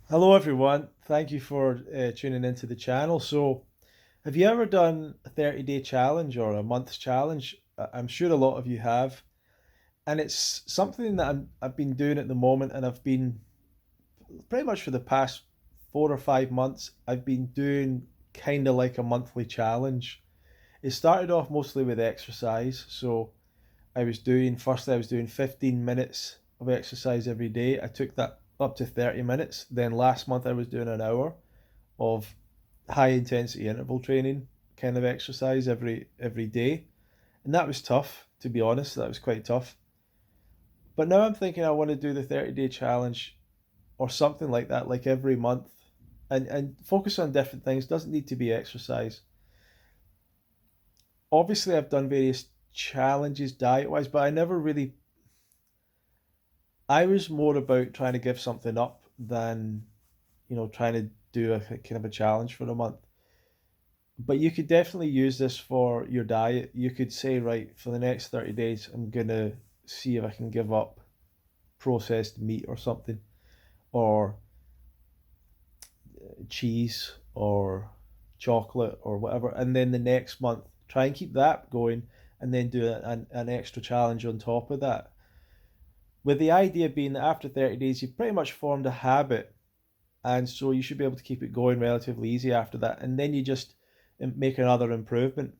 Hello, everyone. Thank you for tuning into the channel. So, have you ever done a 30-day challenge or a month's challenge? I'm sure a lot of you have. And it's something that I've been doing at the moment, and I've been pretty much for the past 4 or 5 months, I've been doing kind of like a monthly challenge. It started off mostly with exercise. So, firstly, I was doing 15 minutes of exercise every day. I took that up to 30 minutes. Then last month, I was doing an hour of high intensity interval training kind of exercise every day. And that was tough, to be honest. That was quite tough. But now I'm thinking I want to do the 30-day challenge or something like that, like every month, and focus on different things. Doesn't need to be exercise. Obviously, I've done various challenges diet wise, but I was more about trying to give something up than, trying to do a kind of a challenge for a month. But you could definitely use this for your diet. You could say, right, for the next 30 days, I'm going to see if I can give up processed meat or something, or cheese, or chocolate, or whatever. And then the next month, try and keep that going, and then do an extra challenge on top of that. With the idea being that after 30 days, you've pretty much formed a habit. And so you should be able to keep it going relatively easy after that. And then you just make another improvement.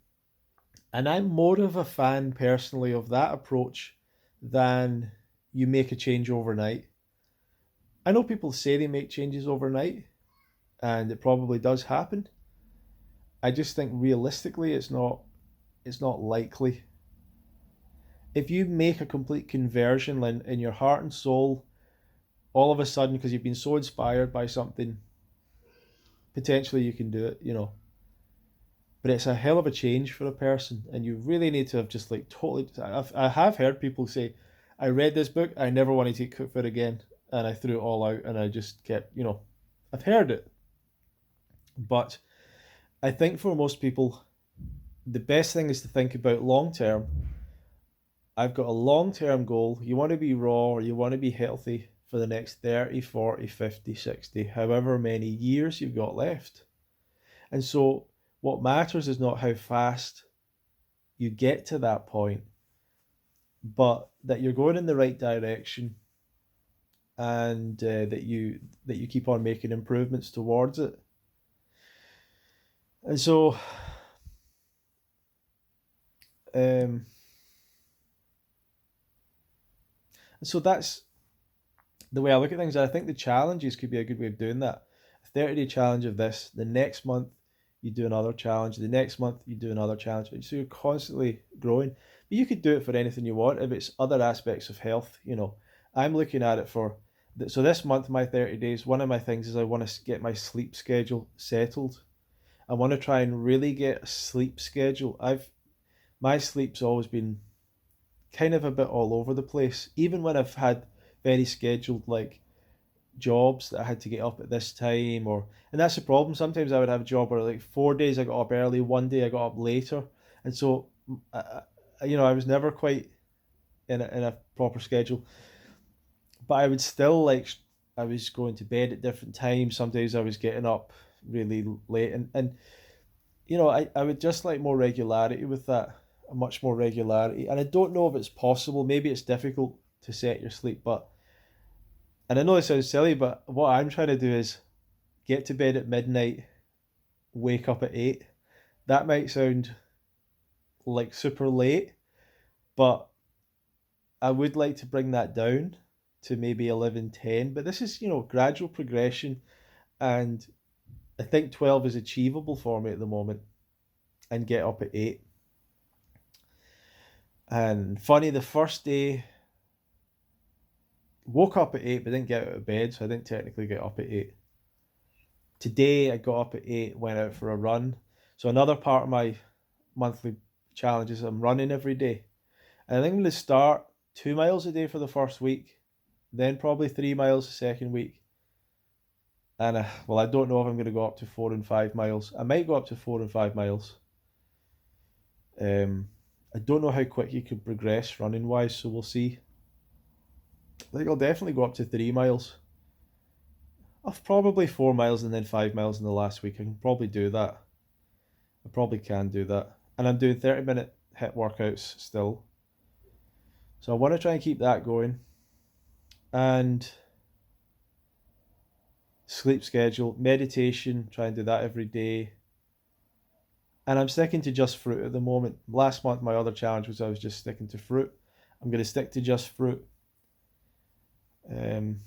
And I'm more of a fan personally of that approach than you make a change overnight. I know people say they make changes overnight, and it probably does happen. I just think realistically it's not likely. If you make a complete conversion in your heart and soul all of a sudden because you've been so inspired by something, potentially you can do it. But it's a hell of a change for a person, and you really need to have just like totally. I have heard people say, "I read this book, I never want to take cook food again," and I threw it all out, and I just kept. I've heard it, but I think for most people, the best thing is to think about long term. I've got a long term goal. You want to be raw, or you want to be healthy for the next 30, 40, 50, 60, however many years you've got left. And so, what matters is not how fast you get to that point, but that you're going in the right direction, and that you keep on making improvements towards it. And um, so that's the way I look at things. I think the challenges could be a good way of doing that. A 30-day challenge of this. The next month you do another challenge. The next month you do another challenge. So you're constantly growing. But you could do it for anything you want. If it's other aspects of health, I'm looking at it for. So this month, my 30 days, one of my things is I want to get my sleep schedule settled. I want to try and really get a sleep schedule. My sleep's always been kind of a bit all over the place. Even when I've had very scheduled like jobs that I had to get up at this time, and that's the problem. Sometimes I would have a job where like 4 days I got up early, one day I got up later, and so I was never quite in a proper schedule. But I would still like I was going to bed at different times. Some days I was getting up really late, and I would just like more regularity with that, a much more regularity. And I don't know if it's possible. Maybe it's difficult to set your sleep, and I know it sounds silly, but what I'm trying to do is get to bed at midnight, wake up at 8. That might sound like super late, but I would like to bring that down to maybe 11, 10. But this is, gradual progression, and I think 12 is achievable for me at the moment, and get up at 8. And funny, the first day, woke up at 8 but didn't get out of bed, so I didn't technically get up at 8. Today I got up at 8, went out for a run. So another part of my monthly challenge is I'm running every day. And I think I'm going to start 2 miles a day for the first week, then probably 3 miles the second week. And well, I don't know if I'm going to go up to 4 and 5 miles. I might go up to 4 and 5 miles. Um, I don't know how quick you could progress running wise, so we'll see. I think I'll definitely go up to 3 miles. Of probably 4 miles and then 5 miles in the last week. I can probably do that. I probably can do that. And I'm doing 30-minute hit workouts still. So I want to try and keep that going. And sleep schedule, meditation, try and do that every day. And I'm sticking to just fruit at the moment. Last month, my other challenge was I was just sticking to fruit. I'm going to stick to just fruit. Um,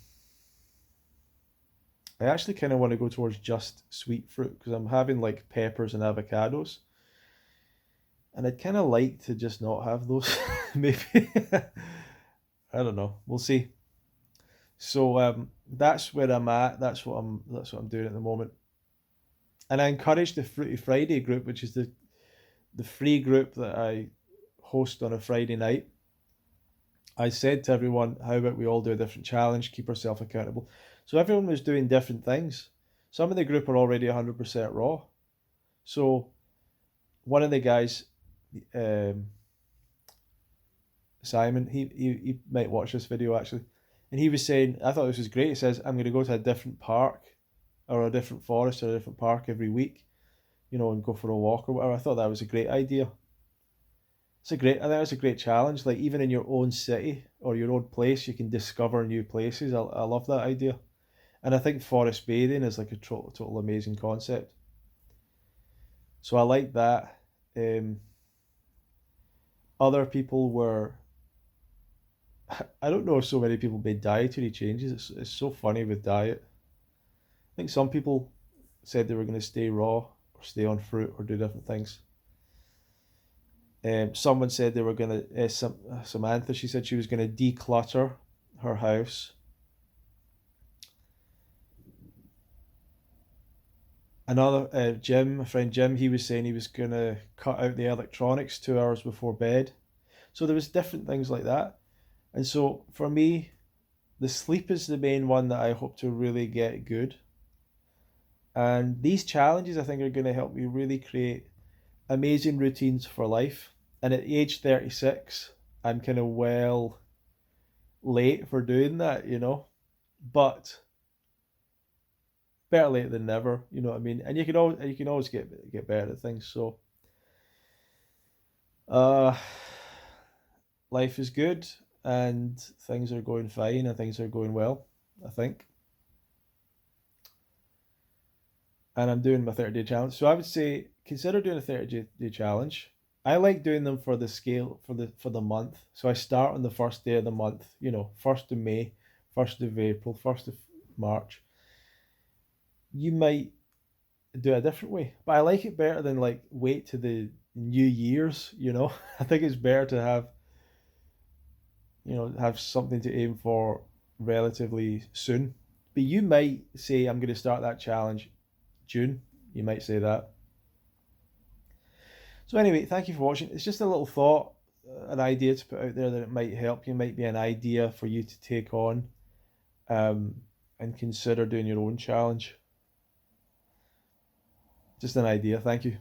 I actually kind of want to go towards just sweet fruit because I'm having like peppers and avocados. And I'd kind of like to just not have those. Maybe. I don't know. We'll see. So that's where I'm at. That's what I'm doing at the moment. And I encourage the Fruity Friday group, which is the free group that I host on a Friday night. I said to everyone, how about we all do a different challenge, keep ourselves accountable. So everyone was doing different things. Some of the group are already 100% raw. So one of the guys, um, Simon, he might watch this video actually, and he was saying, I thought this was great. He says, I'm going to go to a different park or a different forest or a different park every week, and go for a walk or whatever. I thought that was a great idea. I think it's a great challenge. Like even in your own city or your own place, you can discover new places. I love that idea, and I think forest bathing is like a total amazing concept. So I like that. Um, Other people were. I don't know if so many people made dietary changes. It's so funny with diet. I think some people said they were going to stay raw or stay on fruit or do different things. Someone said they were gonna. Samantha, she said she was gonna declutter her house. Another Jim, a friend Jim, he was saying he was gonna cut out the electronics 2 hours before bed. So there was different things like that. And so for me, the sleep is the main one that I hope to really get good. And these challenges I think are going to help me really create amazing routines for life. And at age 36, I'm kind of well late for doing that. But better late than never, you know what I mean? And you can always get better at things. So uh life is good and things are going fine and things are going well, I think. And I'm doing my 30-day challenge. So I would say consider doing a 30-day challenge. I like doing them for the scale for the month. So I start on the first day of the month, 1st of May, 1st of April, 1st of March. You might do it a different way. But I like it better than like wait to the New Year's. I think it's better to have something to aim for relatively soon. But you might say I'm going to start that challenge June. You might say that. So anyway, thank you for watching. It's just a little thought, an idea to put out there that it might help you. Might be an idea for you to take on, um, and consider doing your own challenge. Just an idea. Thank you.